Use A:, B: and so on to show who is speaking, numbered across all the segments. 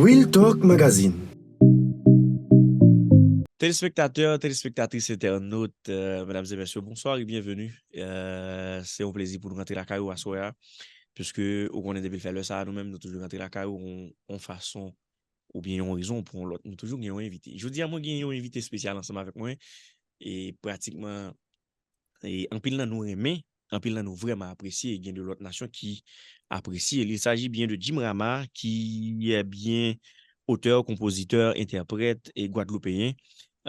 A: Real Talk Magazine.
B: Téléspectateurs, téléspectatrices, internautes, mesdames et messieurs, bonsoir et bienvenue. C'est un plaisir pour nous rentrer la caillou à soir, puisque au qu'on est depuis faire le ça, nous-mêmes, nous toujours rentrer la caillou en façon ou bien en raison pour l'autre. Nous toujours gagnons un invité. Je dis à moi, gagnons un invité spécial ensemble avec moi et pratiquement, et en pile, nous aimer, en pile, nous vraiment apprécier, et gain de l'autre nation qui apprécie. Il s'agit bien de Jim Rama, qui est bien auteur, compositeur, interprète et guadeloupéen.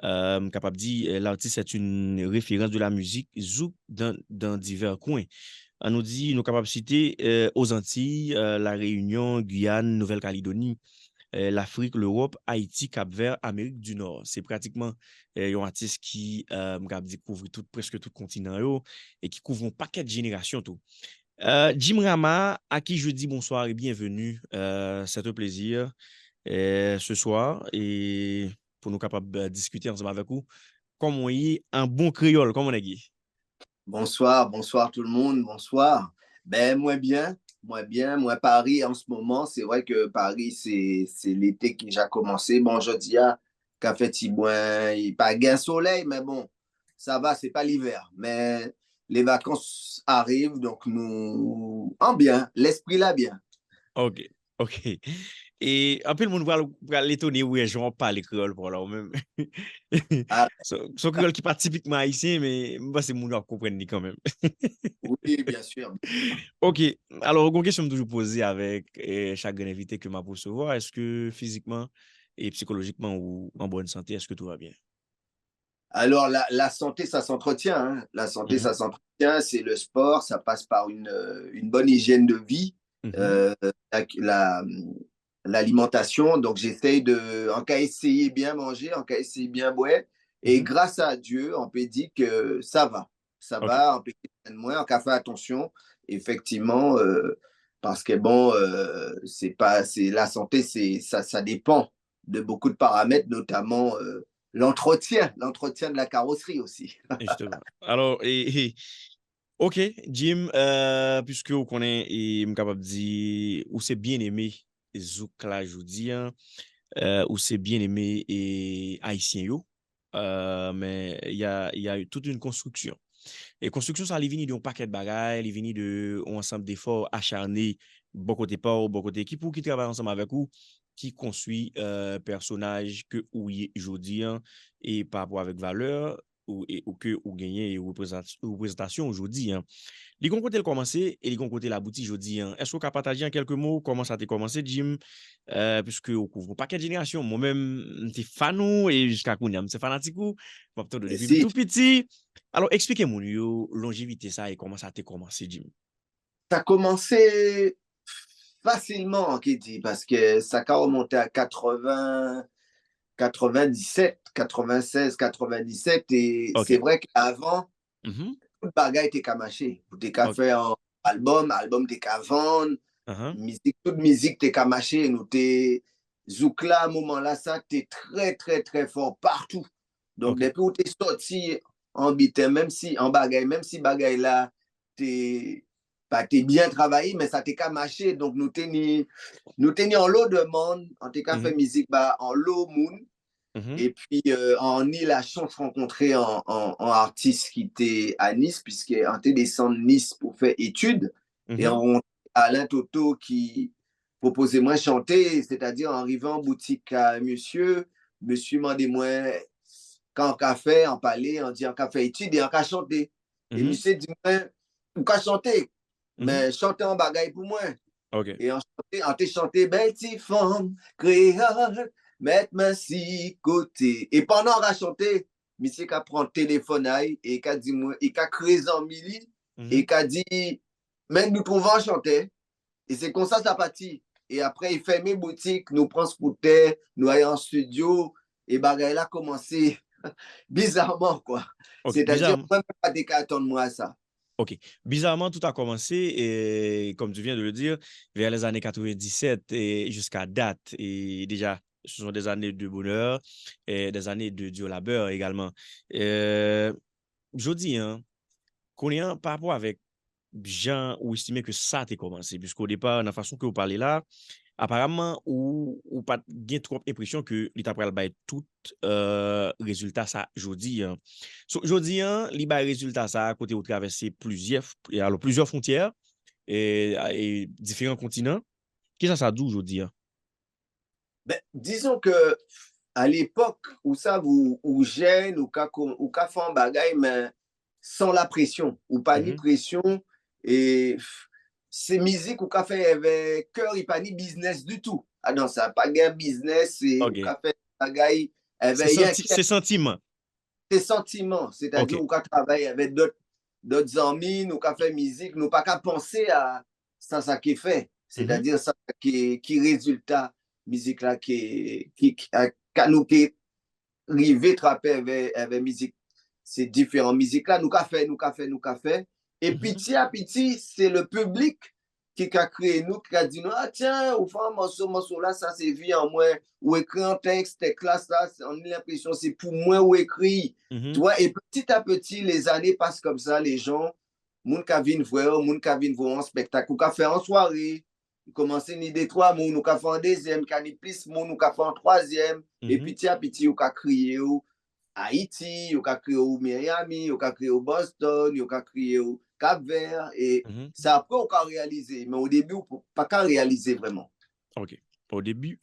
B: Capable de dire, l'artiste est une référence de la musique zouk dans divers coins. On nous dit, nous capables de citer aux Antilles, la Réunion, Guyane, Nouvelle-Calédonie, l'Afrique, l'Europe, Haïti, Cap-Vert, Amérique du Nord. C'est pratiquement un artiste qui découvre presque tout le continent yo, et qui couvre un paquet de générations tout. Jim Rama, à qui je dis bonsoir et bienvenue. C'est un plaisir ce soir et pour nous capables de discuter ensemble avec vous comme on y est un bon créole, comme on a dit.
C: Bonsoir, bonsoir tout le monde, bonsoir. Ben, moi Paris en ce moment, c'est vrai que Paris, c'est l'été qui a déjà commencé. Bon, je dis, café Tibouin, il n'y a pas gain soleil, mais bon, ça va, c'est pas l'hiver. Mais les vacances arrivent, donc nous, en bien, l'esprit là bien.
B: OK, OK. Et un peu le monde va l'étonner où est Jean parle créole pour là même.
C: Ah,
B: Son créole qui pas typiquement haïtien mais moi c'est mon comprendre quand même.
C: oui, bien sûr.
B: OK, alors une question que toujours posée avec chaque invité que m'a recevoir, est-ce que physiquement et psychologiquement ou en bonne santé, est-ce que tout va bien?
C: Alors, la santé, ça s'entretient, hein. La santé,
B: Mhm,
C: ça s'entretient, c'est le sport, ça passe par une bonne hygiène de vie,
B: mhm,
C: euh, la- l'alimentation. Donc, j'essaye de, en cas essayer bien manger, en cas essayer bien boire. Et
B: mhm.
C: grâce à Dieu, on peut dire que ça va. Ça
B: OK.
C: va, on peut dire de moins, on peut faire attention, effectivement, parce que bon, c'est pas, c'est, la santé, ça dépend de beaucoup de paramètres, notamment l'entretien de la carrosserie aussi.
B: Justement. Alors, OK, Jim, puisque vous connaissez et me capable de dire où c'est bien aimé Zouk là, je vous dis, hein, où c'est bien aimé et haïtien yo, mais il y a eu toute une construction. Et construction, ça, il vient d'un paquet de bagages, il vient de un ensemble d'efforts acharnés, bon côté pas, bon côté équipe, ou qui travaille ensemble avec vous, qui construit personnage que ou y aujourd'hui hein, et par rapport avec valeur ou que ou gagner et représentation aujourd'hui. Hein. Les côté le commencé et les côté la boutique aujourd'hui. Hein. Est-ce que vous pouvez partager en quelques mots comment ça a commencé, Jim? Puisque au couvre un paquet de générations, moi-même, j'étais fan et jusqu'à Kounia, c'est fanatique ou, depuis
C: Si,
B: tout petit. Alors, expliquez-moi, yo, longévité ça et comment ça a commencé, Jim.
C: ça a commencé facilement, qui dit, parce que ça a remonté à 80, 97, 96, 97, et c'est
B: OK.
C: vrai qu'avant,
B: Mhm.
C: tout le bagage était camaché. Vous t'es qu'à
B: OK.
C: faire un album t'es qu'à vendre,
B: Uh-huh.
C: musique, toute musique t'es qu'à mâcher, nous t'es Zoukla, à un moment là, ça, t'es très, très, très fort partout. Donc,
B: OK.
C: depuis où t'es sorti en bitin, même si en bagaille, même si bagaille là, t'es bah, t'es bien travaillé, mais ça t'est qu'à mâcher. Donc, nous tenions en lot de monde, en t'es qu'à faire
B: Mhm.
C: musique, bah, en lot moun.
B: Mhm.
C: Et puis, on a eu la chance de rencontrer un artiste qui était à Nice, puisqu'on était descendu de Nice pour faire études. Et
B: Mhm.
C: on Alain Toto qui proposait moi chanter, c'est-à-dire en arrivant en boutique à monsieur m'a dit moi, quand on a fait, on parlait, on dit on a fait études et on a chanté. Et
B: Mhm.
C: monsieur dit moi, on a chanté,
B: Mhm.
C: mais chanter en bagaille pour moi.
B: OK.
C: Et on t'a chanté Belle petite femme, créole, mettre-moi si côté. Et pendant qu'on a chanté, monsieur a pris un téléphone et a dit, il a créé en mili et
B: Mhm.
C: a dit, mais nous trouvons chanter. Et c'est comme ça partit. Et après, il ferme les boutiques, nous prend scooter, nous allons en studio, et bagaille là a commencé bizarrement, quoi.
B: OK.
C: C'est-à-dire,
B: Bizarrement.
C: on ne peut pas décatonner moi ça.
B: OK. Bizarrement, tout a commencé, et, comme tu viens de le dire, vers les années 97 et jusqu'à date. Et déjà, ce sont des années de bonheur et des années de dur labeur également. Euh, je dis, hein, qu'on est par rapport avec gens ou estimer que ça a commencé, puisqu'au départ, la façon que vous parlez là, apparemment, ou pas gain trop impression que l'État pral bay tout résultat ça jodi. Hein. So, jodi, hein, li bay résultat ça côté ou traverser plusieurs frontières et différents continents. Qu'est-ce que ça dit aujourd'hui? Hein?
C: Ben, disons que à l'époque où ça ou jeune ou ka font bagay mais sans la pression ou pas ni
B: Mhm.
C: pression et c'est musique ou ka fait avec cœur et pas ni business du tout. Ah non, ça pas gain business et ou
B: OK.
C: ka fait bagay avec rien qui
B: C'est sentiment.
C: tes sentiments, c'est-à-dire
B: OK.
C: ou ka travailler avec d'autres amis, nous ka fait musique, nous pas qu'à penser à ça qui est fait,
B: Mhm.
C: c'est-à-dire ça qui résultat musique là qui nous qui rivé trapper avec musique ces différentes musiques là nous qu'a fait et
B: Mhm.
C: petit à petit c'est le public qui a créé nous qui a dit nous ah tiens ou fait un morceau là ça c'est vie en moi ou écrit un texte classe là on a l'impression c'est pour moi ou écrit tu
B: Mhm.
C: vois et petit à petit les années passent comme ça les gens moun ka vin voir moun ka vin voir un spectacle ou ka faire en soirée commencer ni des trois moun ou ka faire un deuxième ka ni plus moun ou ka faire un troisième et
B: Mhm.
C: petit à petit ou ka crier ou Haïti, ou ka crié au Miami, ou ka crié au Boston, ou ka crié au Cap-Vert, et
B: Mhm.
C: c'est après on a réalisé, mais au début, on pas qu'à réaliser vraiment.
B: OK. Au début,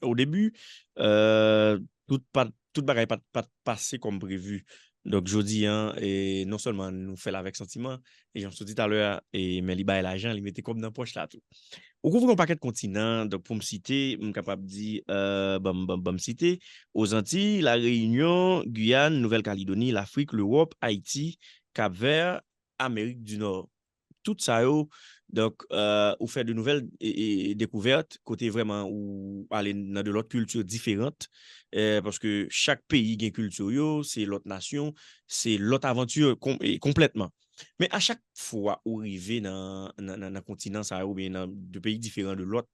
B: tout bagaille pas passé comme prévu. Donc, jodi, hein, et non seulement nous fait avec sentiment, et j'en suis dit tout à l'heure, mais li bail l'argent, li mettait comme dans poche là tout. On couvre un paquet de continents, donc pour me citer, je suis capable de dire, me citer, aux Antilles, la Réunion, Guyane, Nouvelle-Calédonie, l'Afrique, l'Europe, Haïti, Cap-Vert, Amérique du Nord. Tout ça, yo, donc, ou fait de nouvelles découvertes, côté vraiment, ou aller dans de l'autre culture différente, parce que chaque pays a une culture, yo, c'est l'autre nation, c'est l'autre aventure complètement. Mais à chaque fois où arrive dans un continent ça, ou bien dans deux pays différents de l'autre,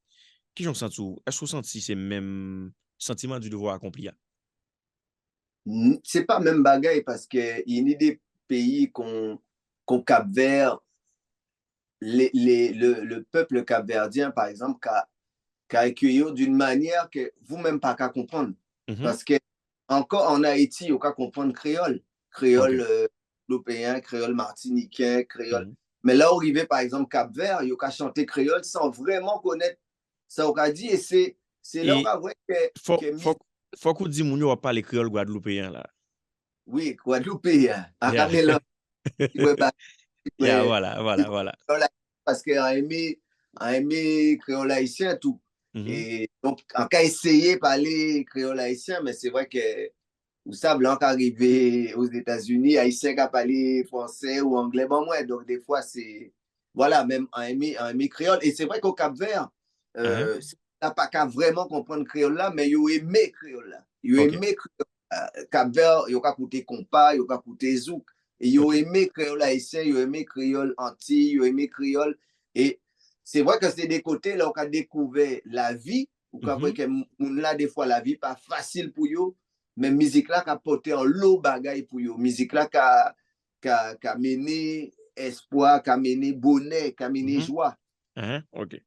B: qui j'en sens tout? Est-ce que vous sentez ces mêmes sentiments du devoir accompli?
C: C'est pas même bagaille parce que il y a des pays qu'on Cap-Vert, le peuple capverdien, par exemple, qu'a accueilli d'une manière que vous-même pas qu'à comprendre.
B: Mhm.
C: Parce que encore en Haïti, on qu'à comprendre créole.
B: OK.
C: Créole européen, créole martiniquais, créole.
B: Mhm.
C: Mais là, arrivé par exemple Cap-Vert, il a chanter créole sans vraiment connaître ça. On a dit, et c'est là
B: Et
C: qu'on voit
B: faut,
C: que
B: faut, faut qu'on dise moun yo va parler créole guadeloupéen là.
C: oui, Guadeloupéen, à
B: Yeah.
C: Camélan, ouais, bah,
B: Yeah,
C: ouais,
B: voilà, voilà, voilà.
C: parce a aimé créole haïtien tout.
B: Mhm.
C: Et donc, on a essayé de parler créole haïtien, mais c'est vrai que, vous savez, là, on arrivé aux États-Unis, haïtien qui a parlé français ou anglais, bon, moi, donc des fois, c'est, voilà, même un aimé créole. Et c'est vrai qu'au Cap-Vert,
B: Hein?
C: n'a pas qu'à vraiment comprendre créole là, mais ils aimé créole là. Ils
B: OK.
C: aimé créole. Cap-Vert, ils ont écouté compas, ils ont écouté zouk. Et ils ont
B: OK.
C: aimé créole haïtien, ils ont aimé créole antilles, ils ont aimé créole. Et c'est vrai que c'est des côtés là où on a découvert la vie, où on voit
B: Mhm.
C: que là, des fois, la vie pas facile pour eux, mais musique là qui a porté en lot bagaille pour eux. Musique là qui a mené espoir, qui a mené bonheur, qui a mené
B: Mhm.
C: joie.
B: Hein? OK.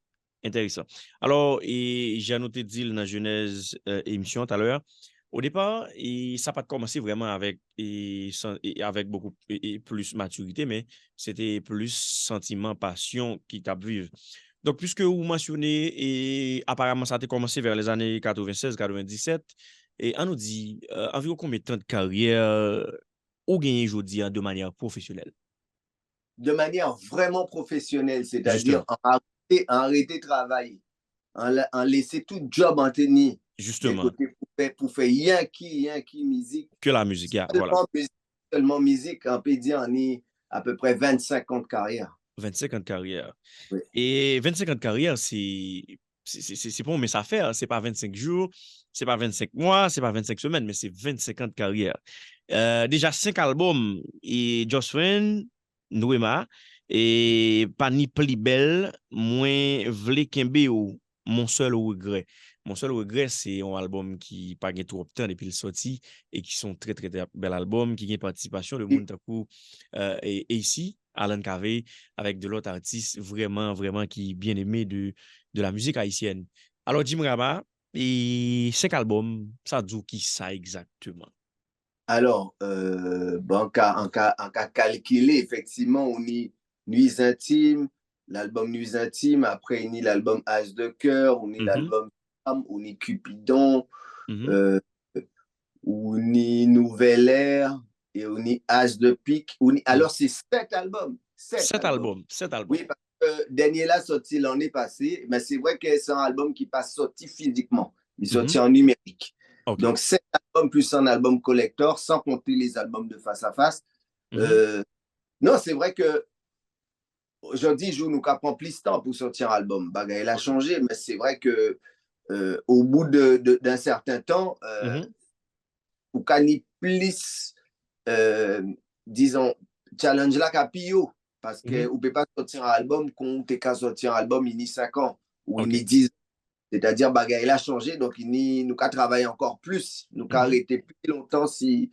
B: Intéressant. Alors, et j'ai noté dire dans la Genèse émission tout à l'heure, au départ, ça n'a pas commencé vraiment avec, avec beaucoup plus maturité, mais c'était plus sentiment, passion qui t'a vu. Donc, puisque vous mentionnez, et apparemment, ça a commencé vers les années 96-97, et on nous dit environ combien de temps de carrière ou gagné aujourd'hui de manière professionnelle?
C: De manière vraiment professionnelle, c'est-à-dire
B: Justement,
C: en arrêter de travailler, en laisser tout job en tenir des
B: justement,
C: côtés pour faire rien qui musique,
B: que la musique, yeah, voilà.
C: seulement musique, seulement musique, on peut dire on est à peu près 25 ans de carrière.
B: 25 ans de carrière.
C: Oui.
B: Et 25 ans de carrière, c'est pas un mince affaire. C'est pas 25 jours, c'est pas 25 mois, c'est pas 25 semaines, mais c'est 25 ans de carrière. Déjà 5 albums et Jocelyn, Noema, et Pani Pli Belle, moins Vle Kembe ou Mon seul regret. Mon seul regret, c'est un album qui pas gagné trop de temps depuis le sorti et qui sont très, très, très bel album, qui gagne participation de
C: Et
B: Mountaku et ici, Alan Cavey avec de l'autre artiste vraiment, vraiment qui est bien aimé de la musique haïtienne. Alors, Jim Rama, et 5 albums, ça dit qui ça exactement?
C: Alors, bon, en cas calculé, effectivement, on y Nuits Intimes, l'album Nuits Intimes, après, on y l'album As de cœur, on y
B: Mhm,
C: l'album Femme, on y Cupidon,
B: mhm.
C: euh, on y Nouvelle Ère, et on y As de pique.
B: Mhm.
C: Alors, c'est 7 albums. Sept
B: Sept
C: albums.
B: albums, 7 albums.
C: Oui, parce que dernier là sorti l'année passée, mais c'est vrai que c'est un album qui pas sorti physiquement, il est sorti
B: Mhm.
C: en numérique.
B: OK.
C: Donc 7 albums plus un album collector, sans compter les albums de face à face.
B: Mhm.
C: Euh, non, c'est vrai que aujourd'hui, je nous prend plus de temps pour sortir un album. Bagay, il a
B: OK.
C: changé, mais c'est vrai que au bout d'un certain temps,
B: Mhm.
C: ou qu'on y plus, euh, disons, challenge là qu'à pio. Parce qu'on
B: Mhm.
C: ne peut pas sortir un album quand tu qu'à sortir un album il y a 5 ans ou il y
B: OK.
C: a 10 ans. C'est-à-dire, bagay, il a changé, donc nous qu'à travailler encore plus. Nous qu'à
B: Mhm.
C: arrêter plus longtemps si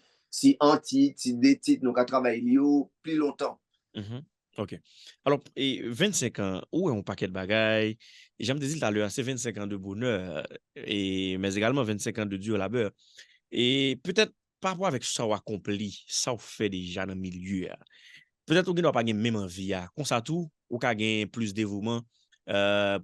C: un titre, si des titres, nous qu'à travailler plus longtemps.
B: Mhm. OK. Alors, et 25 ans, où est un paquet de bagailles? Et j'aime dire tout à l'heure, c'est 25 ans de bonheur, mais également 25 ans de dur labeur. Et peut-être par rapport avec ça, on accompli, ça on fait déjà dans le milieu. Peut-être que nous pas même envie, comme ça tout, ou qu'à gagner plus de dévouement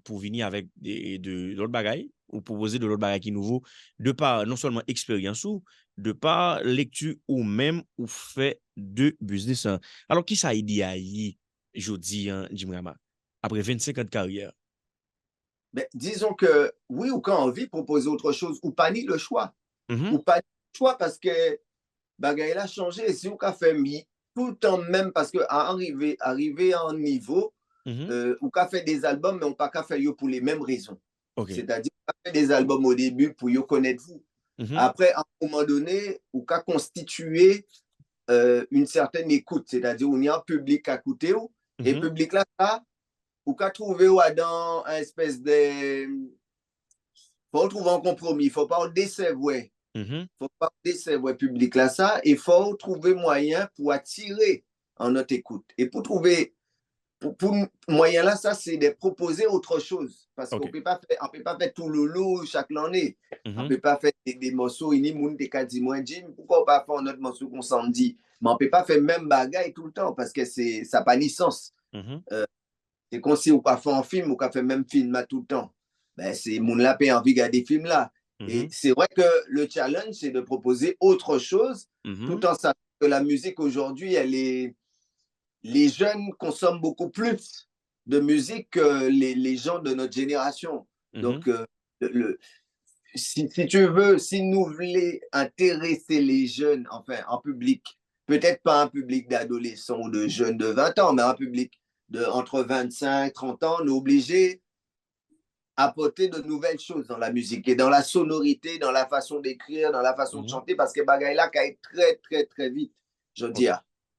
B: pour venir avec de l'autre bagaille, ou proposer de l'autre bagaille qui nouveau, de par non seulement expérience ou, de par lecture ou même ou fait de business, hein. Alors, qui ça dit à y, je dis, hein, Jim Rama, après 25 ans de carrière?
C: Mais disons que oui, ou quand envie proposer autre chose, ou pas ni le choix.
B: Mhm,
C: Ou pas ni le choix parce que bagay a changé. Si on a fait tout le temps même, parce que arriver à un niveau,
B: mhm,
C: on a fait des albums, mais on pas qu'à faire pour les mêmes raisons.
B: OK.
C: C'est-à-dire, on a fait des albums au début pour yo connaître vous.
B: Mhm,
C: Après, à un moment donné, on a constitué une certaine écoute. C'est-à-dire, on y a un public à écouter, et
B: mhm,
C: public là, ça, on a trouvé dans un espèce de. Faut trouver un compromis. Il ne faut pas décevoir.
B: mhm,
C: Faut pas décevoir public là ça. Il faut trouver moyen pour attirer en notre écoute. Et pour moyen là, ça, c'est de proposer autre chose. Parce qu'on
B: OK.
C: peut pas faire, on peut pas faire tout le lot chaque année. On
B: Mhm,
C: peut pas faire des morceaux, il y a des cas dit moins Jim, pourquoi on pas faire notre morceau qu'on s'en dit? Mais on peut pas faire même bagaille tout le temps parce que ça n'a pas ni sens.
B: mhm,
C: C'est comme si on pas fait un film, on fait même film là tout le temps. Ben, c'est mon là envie de regarder des films là. Et
B: mhm,
C: c'est vrai que le challenge, c'est de proposer autre chose, tout
B: mhm,
C: en sachant que la musique aujourd'hui, les jeunes consomment beaucoup plus de musique que les gens de notre génération.
B: mhm,
C: Donc, si tu veux, si nous voulons intéresser les jeunes, enfin, en public, peut-être pas un public d'adolescents ou de jeunes de 20 ans, mais un public entre 25 30 ans, on est obligé d'apporter de nouvelles choses dans la musique et dans la sonorité, dans la façon d'écrire, dans la façon de
B: mhm.
C: chanter, parce que bagaille là, qui très, très, très vite, je dis.
B: OK.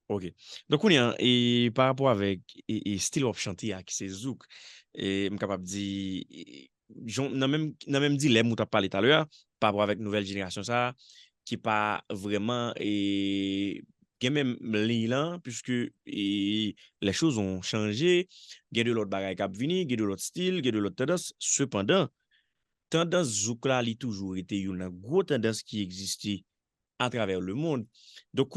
B: OK. Donc, on est et par rapport avec et style of chanter à qui c'est zouk et m capable dit dans même dilemme où tu as parlé tout à l'heure par rapport avec nouvelle génération ça qui pas vraiment et gen même li lan puisque les choses ont changé, gen de l'autre bagaille qui a venu, gen de l'autre style, gen de l'autre tendance. Cependant, tendance zouk là li toujours été une grosse tendance qui existait à travers le monde. Donc,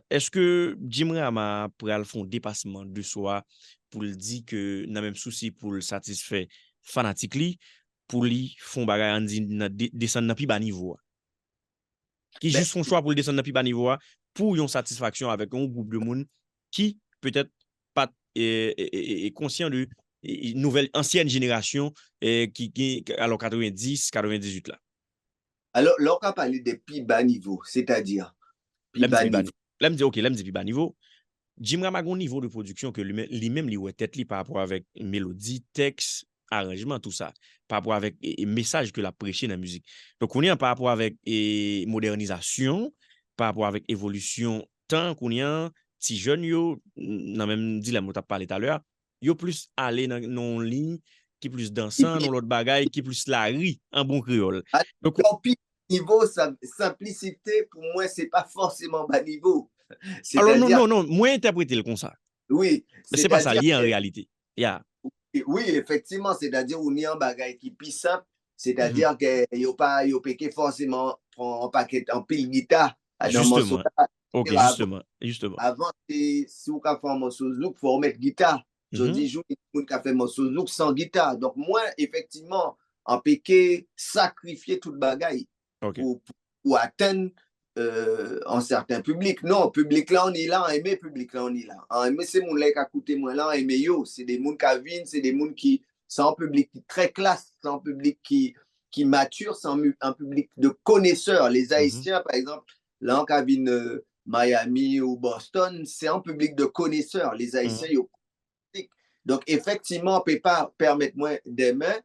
B: est-ce que Jim Rama pourrait faire un dépassement de soi pour le dire que n'a même souci pour le satisfaire fanatique li, pour lui font bagay en dit descendre dans plus bas niveau, qui
C: Ben,
B: juste son choix pour le descendre dans plus bas niveau pour une satisfaction avec un groupe de monde qui peut-être pas est conscient de nouvelle ancienne génération qui alors 90 98 là.
C: alors, là, on a parlé des plus bas niveaux, c'est-à-dire, plus
B: Là me dit
C: bas
B: plus bas
C: niveau.
B: là me dit OK, là me dit plus bas niveau. Jim Ramagon niveau de production que lui-même lui ouais tête li par rapport avec mélodie, texte, arrangement, tout ça, par rapport avec message que la prêché dans la musique. Donc on est par rapport avec modernisation, par rapport avec évolution tant qu'on y a si jeune yo nan même dit la mot t'a parlé tout à l'heure, yo plus aller dans non ligne qui plus
C: Et
B: dansant
C: puis,
B: dans l'autre bagaille qui plus la ri en bon créole. Donc
C: alors, plus niveau, simplicité, pour moi, c'est pas forcément bas niveau.
B: alors non
C: C'est-à-dire,
B: non non, moi interpréter le comme ça.
C: oui,
B: Mais c'est pas ça
C: c'est-à-dire
B: lié en
C: que,
B: réalité. Yeah.
C: oui, effectivement, c'est-à-dire, on y a un bagage qui est plus simple,
B: Mhm.
C: C'est-à-dire que yo pas forcément prend un paquet en pile guitare dans morceau
B: Justement. OK,
C: là.
B: justement. Justement.
C: Avant, si vous avez fait un morceau zouk, il faut mettre guitare. Je
B: Mhm.
C: dis, je vous qui fait un morceau zouk sans guitare. Donc, moi, effectivement, en piqué, sacrifier toute bagaille
B: OK.
C: pour atteindre un certain public. Non, public là, on est là, on aime public là, on est là. On aime ces gens-là qui écoutent moi là, on aime yo. C'est des gens qui viennent, c'est des gens qui sont un public très classe, c'est un public qui mature, c'est un public de connaisseurs. Les
B: Mhm.
C: Haïtiens, par exemple, là, on vient Miami ou Boston, c'est un public de connaisseurs. Les Haïtiens,
B: Mhm.
C: ils ont. Donc, effectivement, on ne peut pas permettre moi demain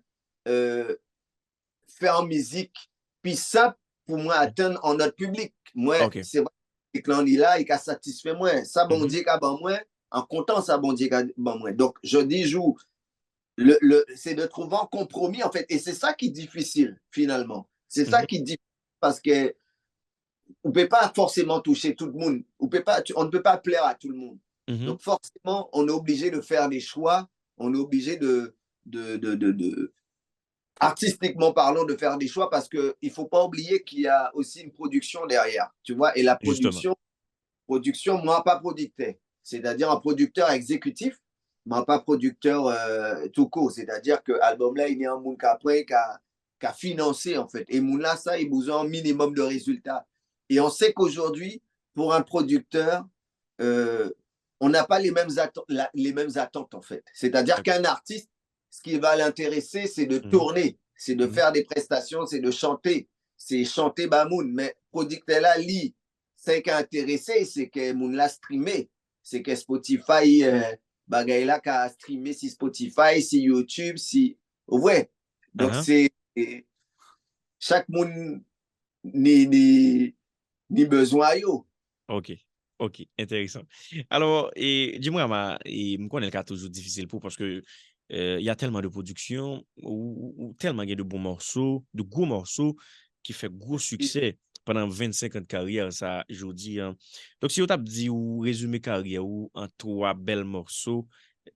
C: faire musique, puis ça, pour moi, atteindre en notre public. Moi,
B: OK.
C: c'est vrai que l'on est là, il a satisfait moi. Ça, bon
B: Mhm.
C: Dieu, qu'a bon moi, en comptant ça, bon Dieu, qu'a bon moi. Donc, je dis, joue, c'est de trouver un compromis, en fait. Et c'est ça qui est difficile, finalement. C'est ça
B: Mhm.
C: qui est difficile, parce que on ne peut pas forcément toucher tout le monde. On ne peut pas plaire à tout le monde.
B: Mhm.
C: Donc forcément, on est obligé de faire des choix. On est obligé de artistiquement parlant, de faire des choix parce qu'il ne faut pas oublier qu'il y a aussi une production derrière. Tu vois, et la
B: Justement.
C: production, moi, pas producteur. C'est-à-dire un producteur exécutif, moi, pas producteur tout court. C'est-à-dire que l'album là, il y a un monde qui a financé, en fait. Et moun là, ça, il a besoin un minimum de résultats. Et on sait qu'aujourd'hui, pour un producteur, euh, on n'a pas les mêmes attentes, en fait. C'est-à-dire
B: OK.
C: qu'un artiste, ce qui va l'intéresser, c'est de
B: Mhm.
C: tourner, c'est de
B: Mhm.
C: faire des prestations, c'est de chanter. C'est chanter Bamoun. Mais producteur là, lit, c'est qu'à intéressé, c'est que moun l'a streamé. C'est que Spotify, bagay là, qu'a streamé si Spotify, si YouTube, si. Ouais. Donc,
B: Uh-huh.
C: c'est. Chaque moun ni besoin yo.
B: OK. OK. Intéressant. Alors, dis-moi, me connais le cas toujours difficile parce que il y a tellement de production ou tellement il y a de bons morceaux, de gros morceaux qui fait gros succès pendant 25 ans de carrière, ça, je vous dis. Hein. Donc, si on t'a dit ou résumé carrière ou en trois belles morceaux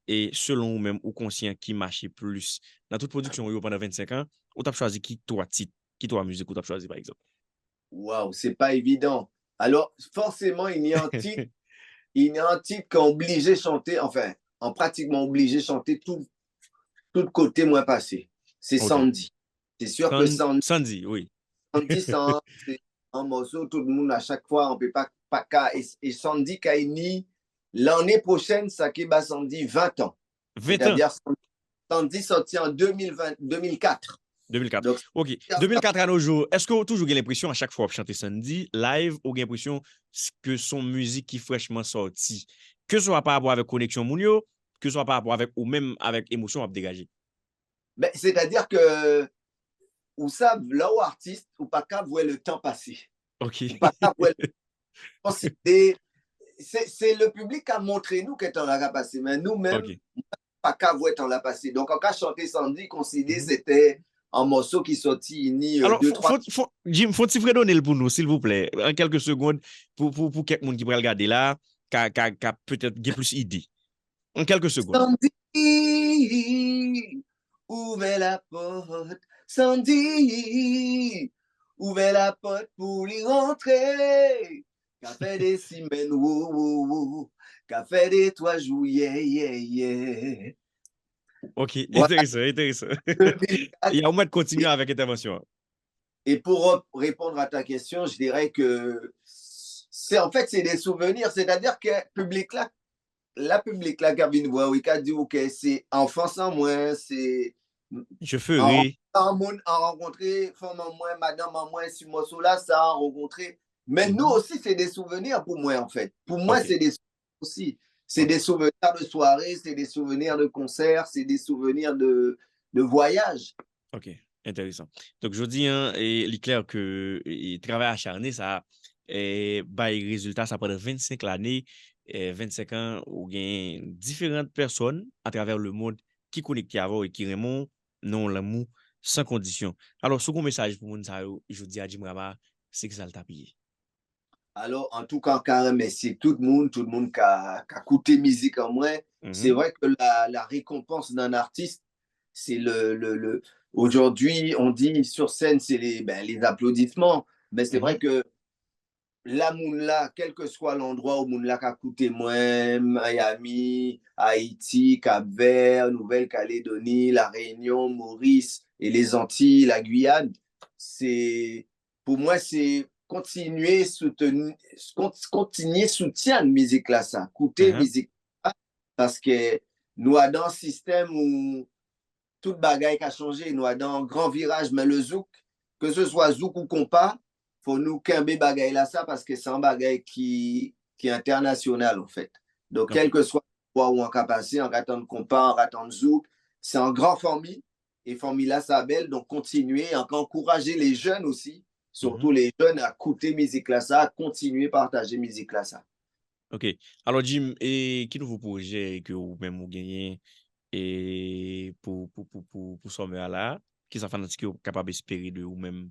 B: et selon vous même ou conscient qui marchait plus dans toute production pendant 25 ans, on t'a choisi qui toi titre, qui toi musique ou t'a choisi par exemple.
C: Waouh, c'est pas évident. Alors, forcément, il y a un titre qui est obligé de chanter, enfin, en pratiquement obligé de chanter tout côté moins passé. C'est
B: OK.
C: Sandy. C'est sûr que Sandy,
B: Sandy, oui.
C: c'est un morceau, tout le monde à chaque fois, on ne peut pas qu'à. Et Sandy qui a ni l'année prochaine, ça qui bat Sandy 20 ans.
B: 20 ans.
C: C'est-à-dire Sandy sorti en 2004.
B: 2004.
C: Donc,
B: OK. 2004 à nos jours, est-ce que vous avez toujours l'impression à chaque fois que chanter Sandy live ou avez l'impression que son musique qui est fraîchement sortie, que ce soit par rapport avec connexion Mounio, que ce soit par rapport avec ou même avec émotion à dégager?
C: ben, c'est-à-dire que ou ça, là où artiste, ou pas qu'à voir le temps passer. Ou
B: OK.
C: pas qu'à voir le temps. C'est le public qui a montré nous que temps l'a passé, mais nous-mêmes,
B: OK.
C: pas qu'à voir temps l'a passé. Donc, en cas chanter Sandy, considérer
B: Mhm.
C: c'était un morceau qui sortit ni
B: Alors,
C: deux, trois.
B: Jim, faut-il redonner le pour nous, s'il vous plaît, en quelques secondes, pour quelqu'un qui pourrait regarder là, qui a peut-être plus idée. En quelques secondes.
C: Sandy, ouvrez la porte. Sandy, ouvrez la porte pour y rentrer. Qu'a fait des semaines, qu'a fait des 3 jours, yeah, yeah, yeah.
B: OK,
C: Voilà,
B: intéressant, intéressant.
C: 2004.
B: Il y a au moins de continuer avec l'intervention.
C: Et pour répondre à ta question, je dirais que en fait, c'est des souvenirs. C'est-à-dire que public là, la public là, qui a vu voir, oui, qui a dit, OK, c'est enfance en moins, c'est
B: Je
C: en
B: ferai.
C: rencontrer femme en moins, madame en moins, sur morceau là, ça a rencontré. Mais nous
B: Mhm.
C: aussi, c'est des souvenirs pour moi, en fait. Pour moi,
B: OK,
C: c'est des souvenirs aussi. C'est des
B: OK,
C: souvenirs de soirée, c'est des souvenirs de concerts, c'est des souvenirs de voyage.
B: OK, intéressant. Donc, je dis, hein, et il est clair que le travail acharné, ça, bah, les résultats, ça prend 25 l'année, 25 ans, où il y a différentes personnes à travers le monde qui connectent avant et qui remontent non l'amour sans condition. Alors, ce message pour nous, je dis à Jim Rama, c'est que ça le tapis.
C: Alors, en tout cas, quand même, merci tout le monde qui a écouté musique en moi. C'est
B: Mhm.
C: vrai que la récompense d'un artiste, c'est aujourd'hui, on dit sur scène, c'est les applaudissements. Mais c'est vrai
B: Mhm,
C: que la moun là, quel que soit l'endroit où moun là a coûté moi, Miami, Haïti, Cap-Vert, Nouvelle-Calédonie, La Réunion, Maurice et les Antilles, la Guyane, c'est pour moi c'est continuer soutien de musique là ça, écouter
B: mhm,
C: musique là, parce que nous avons un système où tout bagaille qui a changé, nous avons un grand virage mais le zouk, que ce soit zouk ou compas, faut nous camber bagaille là ça parce que c'est un bagaille qui est international en fait. Donc
B: ok.
C: quel que soit quoi où on va passer, en ratant de compas, en ratant de zouk, c'est un grand famille et famille là ça belle donc continuer, encore encourager les jeunes aussi, surtout
B: Mhm.
C: les jeunes à écouter musique là ça, à continuer à partager musique là ça.
B: Ok. Alors, Jim, et qui nouveau projet que vous même vous gagnez et pour sommer là, qui ça fait que vous capable d'espérer de vous-même?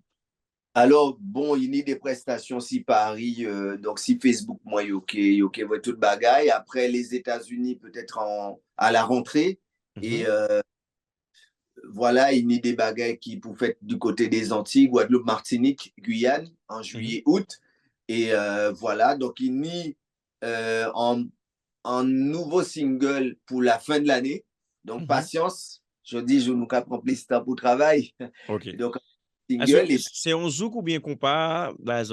C: Alors, bon, il y a des prestations si Paris, donc si Facebook, moi, ok, ouais, toute bagaille. Après, les États-Unis, peut-être à la rentrée. Et
B: Mhm,
C: voilà, il y a des bagailles qui pour faire du côté des Antilles, Guadeloupe, Martinique, Guyane, en
B: mhm,
C: juillet, août. Et voilà, donc il y a un nouveau single pour la fin de l'année. Donc,
B: mhm.
C: patience. Je dis, je nous prends plus de temps pour le travail.
B: Ok.
C: Donc, un
B: Est-ce
C: single.
B: que
C: Et
B: c'est un zouk ou bien compas? Bah,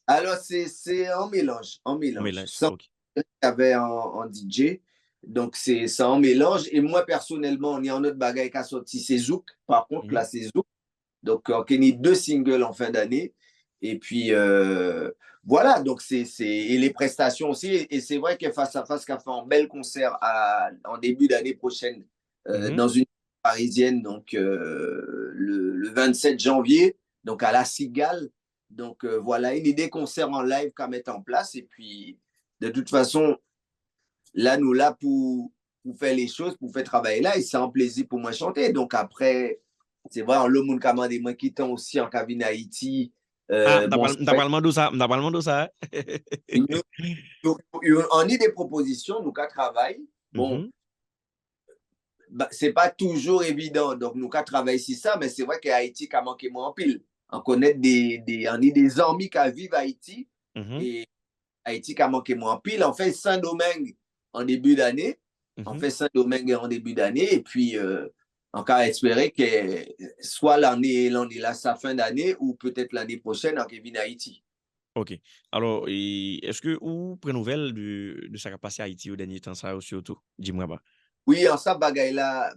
C: alors, c'est un mélange, un
B: on
C: mélange.
B: mélange.
C: Sans
B: Ok.
C: qu'il y avait en DJ. Donc, c'est un mélange. Et moi, personnellement, il y a un autre bagage qui a sorti, c'est Zouk. Par contre,
B: Mhm,
C: là, c'est Zouk. Donc, on a deux singles en fin d'année. Et puis, voilà. Donc, et les prestations aussi. Et c'est vrai que Face à Face qui a fait un bel concert en début d'année prochaine
B: mhm.
C: dans une parisienne, donc le 27 janvier, donc à La Cigale. Donc, voilà, une idée concert en live qu'à mettre en place. Et puis, de toute façon, là, nous, là, pour faire les choses, pour faire travailler là, et c'est un plaisir pour moi de chanter. Donc, après, c'est vrai, le monde qui a demandé, moi, qui sont aussi en cabine Haïti.
B: Ah,
C: Bon, c'est
B: m'ta
C: vrai,
B: pas demandé ça, m'ta pas demandé ça.
C: on a des propositions, nous, qui travaillent. Bon,
B: Mhm,
C: bah, c'est pas toujours évident. Donc, nous, qui travaillons sur ça, mais c'est vrai qu'Haïti a manqué moins en pile. On connaît on est des amis qui vivent à Haïti.
B: mhm,
C: Et Haïti a manqué moins pile. On fait Saint-Domingue en début d'année. On
B: mhm.
C: fait Saint-Domingue en début d'année. Et puis, on peut espérer que soit l'année là, sa fin d'année, ou peut-être l'année prochaine, on vienne à Haïti.
B: Ok. Alors, est-ce que vous prenez nouvelle de ce qui a passé à Haïti au dernier temps, ça, surtout? Dis-moi pas.
C: Oui, en ça, bagaille là,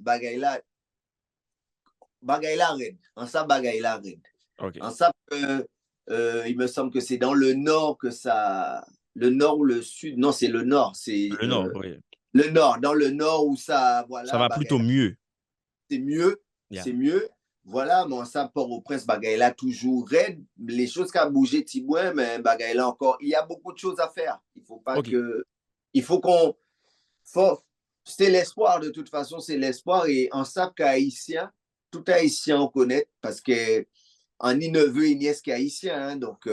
C: red. En ça, bagaille là, red.
B: Ok.
C: En ça, il me semble que c'est dans le nord que ça. Le nord ou le sud? Non, c'est le nord. C'est
B: Le Nord, oui.
C: le nord. Dans le nord où ça,
B: Ça
C: voilà,
B: va
C: bagaille
B: plutôt
C: là.
B: mieux.
C: C'est mieux,
B: Yeah.
C: c'est mieux. Voilà, mais ça, Port-au-Prince, bagaille là, toujours raide. Les choses qui ont bougé, Tibouin, mais bagaille là encore, il y a beaucoup de choses à faire. Il faut pas
B: Ok.
C: que. Il faut qu'on. C'est l'espoir, de toute façon, c'est l'espoir. Et en savent qu'Haïtien, tout Haïtien, on connaît, parce que en ni neveu et nièce qui haïtien, hein, donc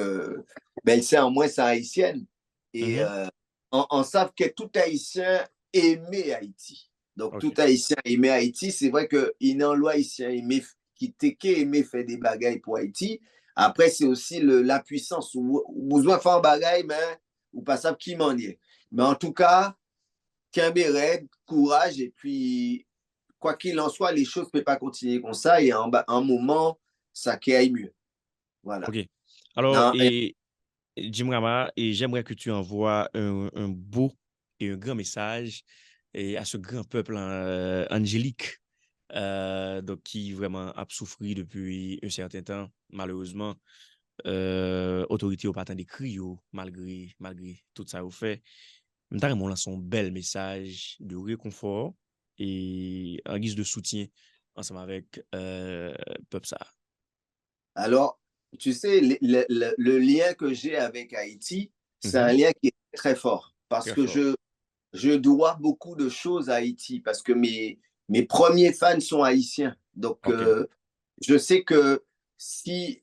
C: belle-sœur en moins c'est haïtienne. Et
B: Mhm.
C: on savent que tout haïtien aimait Haïti. Donc tout
B: Ok.
C: haïtien aimait Haïti. C'est vrai que il y a un loi haïtien aimé, qui aimé faire des bagailles pour Haïti. Après, c'est aussi la puissance. Vous besoin de faire un bagaille, mais vous pas savez qui m'en est. Mais en tout cas, Kimbérède, courage, et puis quoi qu'il en soit, les choses ne peuvent pas continuer comme ça. Et un moment, ça aille mieux. Voilà.
B: Ok. Alors,
C: Non,
B: Jim Rama, et j'aimerais que tu envoies un beau et un grand message à ce grand peuple angélique, donc qui vraiment a souffert depuis un certain temps, malheureusement. Autorité au patin des criots, malgré tout ça au fait. Notamment, on lance un bel message de réconfort et en guise de soutien ensemble avec peuple ça.
C: alors, tu sais, le lien que j'ai avec Haïti, c'est un
B: Mhm.
C: lien qui est très fort parce
B: Très
C: que
B: fort.
C: je dois beaucoup de choses à Haïti parce que mes premiers fans sont haïtiens. Donc,
B: OK.
C: je sais que si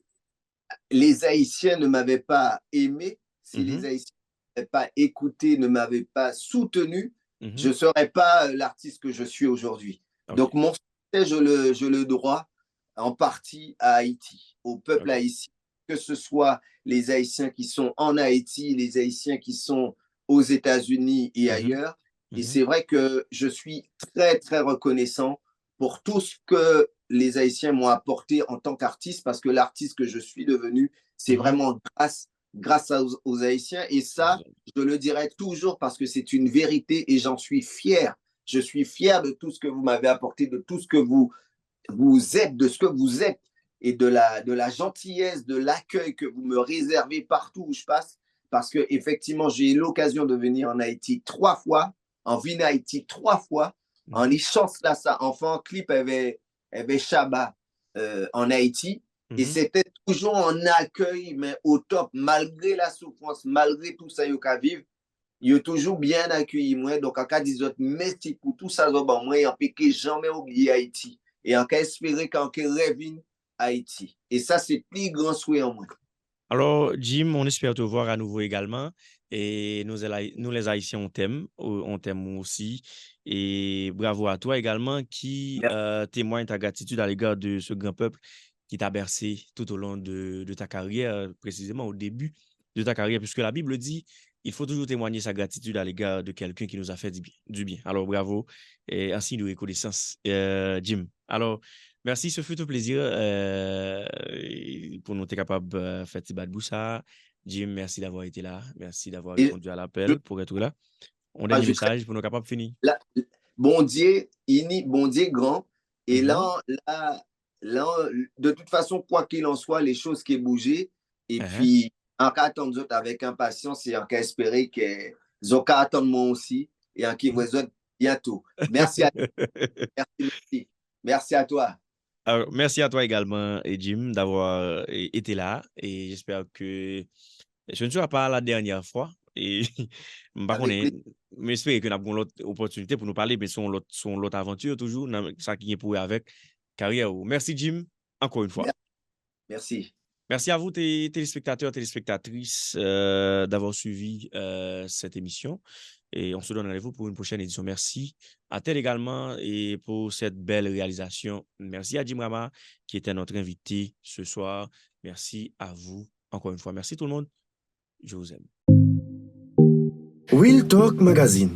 C: les Haïtiens ne m'avaient pas aimé, si les
B: Mhm.
C: Haïtiens ne m'avaient pas écouté, ne m'avaient pas soutenu, je
B: Mhm.
C: ne serais pas l'artiste que je suis aujourd'hui.
B: OK.
C: Donc, mon succès, je le dois. en partie à Haïti, au peuple
B: OK.
C: haïtien, que ce soit les Haïtiens qui sont en Haïti, les Haïtiens qui sont aux États-Unis et
B: Mhm,
C: ailleurs. Et
B: mhm,
C: c'est vrai que je suis très, très reconnaissant pour tout ce que les Haïtiens m'ont apporté en tant qu'artiste, parce que l'artiste que je suis devenu, c'est
B: mhm.
C: vraiment grâce aux Haïtiens. Et ça, je le dirai toujours parce que c'est une vérité et j'en suis fier. Je suis fier de tout ce que vous m'avez apporté, de tout ce que vous êtes, de ce que vous êtes et de la gentillesse, de l'accueil que vous me réservez partout où je passe. Parce que effectivement, j'ai eu l'occasion de venir en Haïti 3 fois, en ville Haïti 3 fois, en
B: Mhm,
C: échange là, ça, enfant, clip avait Shabbat en Haïti. Et
B: mhm.
C: c'était toujours un accueil, mais au top, malgré la souffrance, malgré tout ça, yo ka vivre, yo toujours bien accueilli moi. Donc, en cas d'isot, merci pour tout ça, moi, et en que jamais oublié Haïti. Et en cas espérer qu'en cas rêve Haïti. Et ça, c'est plus grand souhait en moi.
B: Alors, Jim, on espère te voir à nouveau également. Et nous, les Haïtiens, on t'aime aussi. Et bravo à toi également qui
C: Merci.
B: témoigne ta gratitude à l'égard de ce grand peuple qui t'a bercé tout au long de ta carrière, précisément au début de ta carrière, puisque la Bible dit, il faut toujours témoigner sa gratitude à l'égard de quelqu'un qui nous a fait du bien. Alors, bravo et un signe de reconnaissance, Jim. Alors, merci, ce fut un plaisir pour nous être capables de faire petit Boussa. Jim, merci d'avoir été là. Merci d'avoir
C: Et
B: répondu à
C: je
B: l'appel pour être là. On dernier
C: rajouterais,
B: message pour nous capables de finir.
C: là, bon Dieu, ini, bon Dieu grand. Et
B: Mhm.
C: là, de toute façon, quoi qu'il en soit, les choses qui ont bougé. Et
B: Uh-huh.
C: puis, en cas attendre autres avec impatience et en cas espérer que ont qu'à attendre moi aussi et en qui vous autres bientôt. Merci à merci. Merci à toi.
B: Alors, merci à toi également, et Jim, d'avoir été là. Et j'espère que ce ne sera pas la dernière fois. Et par contre,
C: Avec plaisir.
B: j'espère que nous avons l'autre opportunité pour nous parler, mais son l'autre aventure toujours, ça qui est pour avec carrière. Merci, Jim, encore une fois.
C: Merci.
B: Merci à vous, téléspectateurs, téléspectatrices, d'avoir suivi cette émission. Et on se donne rendez-vous pour une prochaine édition. Merci à tel également et pour cette belle réalisation. Merci à Jim Rama qui était notre invité ce soir. Merci à vous encore une fois. Merci tout le monde. Je vous aime.
A: Real Talk Magazine.